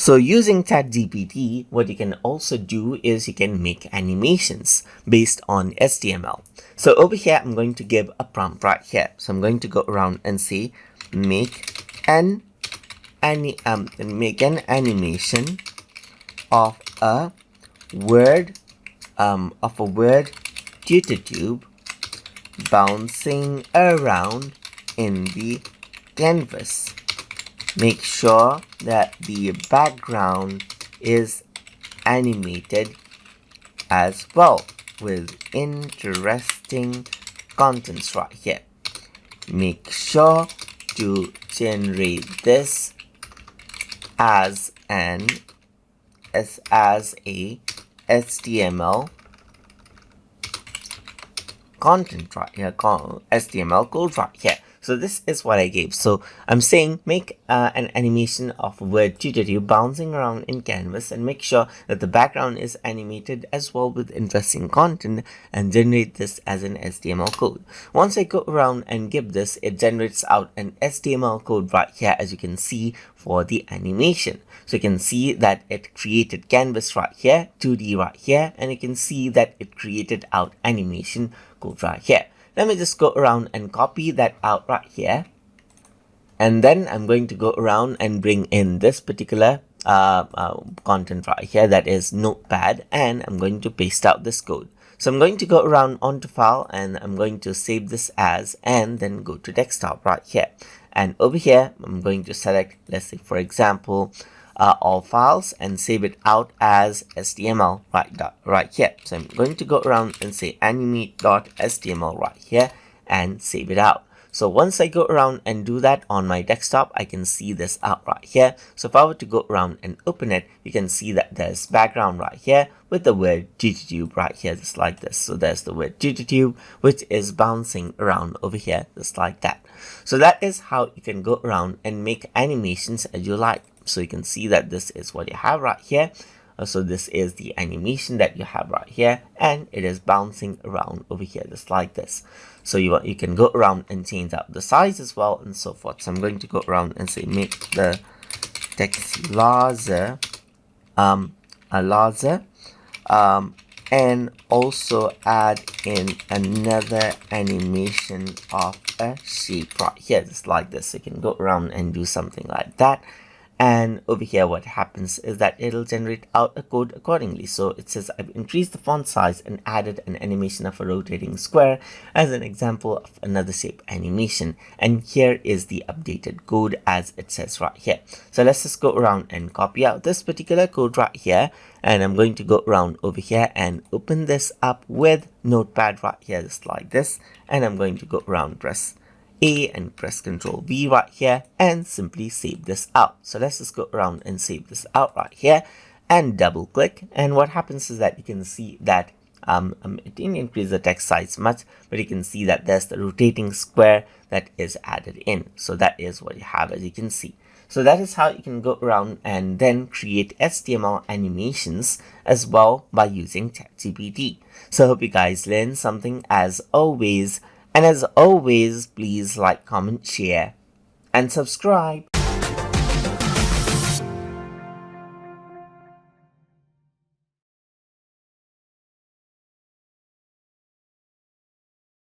So using ChatGPT, what you can also do is you can make animations based on HTML. So over here, I'm going to give a prompt right here. So I'm going to go around and say, make an animation of a word tutor tube bouncing around in the canvas. Make sure that the background is animated as well with interesting contents right here. Make sure to generate this as a HTML content right here, HTML code right here. So this is what I gave. So I'm saying make an animation of a word tutor tube bouncing around in canvas and make sure that the background is animated as well with interesting content and generate this as an HTML code. Once I go around and give this, it generates out an HTML code right here, as you can see, for the animation. So you can see that it created canvas right here, 2D right here, and you can see that it created out animation code right here. Let me just go around and copy that out right here. And then I'm going to go around and bring in this particular content right here, that is Notepad, and I'm going to paste out this code. So I'm going to go around onto file and I'm going to save this as, and then go to desktop right here. And over here, I'm going to select, let's say, for example, all files and save it out as HTML right here. So I'm going to go around and say animate.html right here and save it out. So once I go around and do that on my desktop, I can see this out right here. So if I were to go around and open it, you can see that there's background right here with the word tutor right here, just like this. So there's the word tutor, which is bouncing around over here, just like that. So that is how you can go around and make animations as you like. So you can see that this is what you have right here. So this is the animation that you have right here, and it is bouncing around over here just like this. So you can go around and change out the size as well and so forth. So I'm going to go around and say make the text larger, and also add in another animation of a shape right here just like this. So you can go around and do something like that. And over here, what happens is that it'll generate out a code accordingly. So it says I've increased the font size and added an animation of a rotating square as an example of another shape animation. And here is the updated code as it says right here. So let's just go around and copy out this particular code right here. And I'm going to go around over here and open this up with Notepad right here, just like this. And I'm going to go around, press A and press Ctrl V right here and simply save this out. So let's just go around and save this out right here and double click. And what happens is that you can see that it didn't increase the text size much, but you can see that there's the rotating square that is added in. So that is what you have, as you can see. So that is how you can go around and then create HTML animations as well by using ChatGPT. So I hope you guys learned something as always. And as always, please like, comment, share, and subscribe.